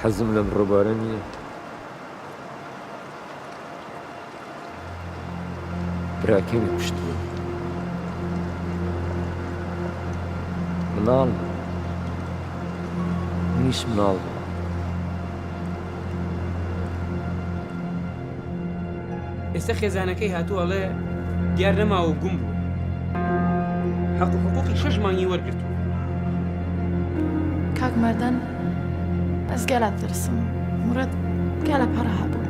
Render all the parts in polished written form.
حەزم لەم ڕۆبارە نییە. براکەمی کوشتووە. مناڵ منیش مناڵ بووم. ئێستا خێزانەکەی هاتووەڵێ دیار نەماوە و گوم بوو. حەق و حقوقی 6 مانگی وەرگرتووە. کاک مەردان ئەس گەلات ترسم. مورەد گەلە پەڕە هەبوو.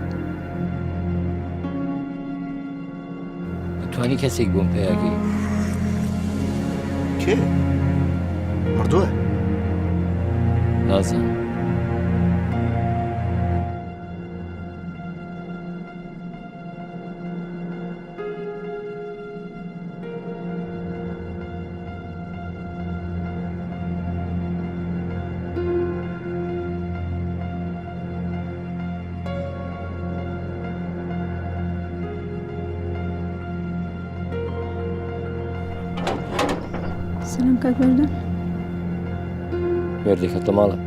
دەتوانی کەسێک بۆم پێیاگەی؟ کێ؟ مردووە؟ نازانم. سلام کاک مەردان. مێردێک هەتە ماڵە.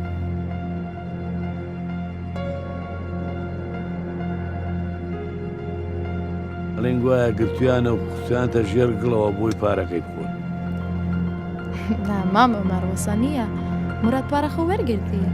ئەڵێن گوایە گرتویانە و قوتیانتە ژێر گڵەوە بۆی پارەکەی بکۆن. نا مامە مەڕوەسە نییە. مورەد پارەخە وەرگرتی.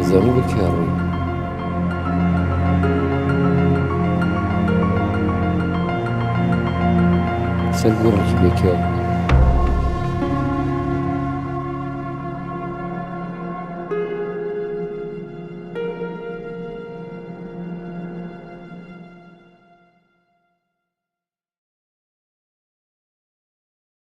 زەمی بکێڕی. سەر گۆڕێکی بێکێڵ.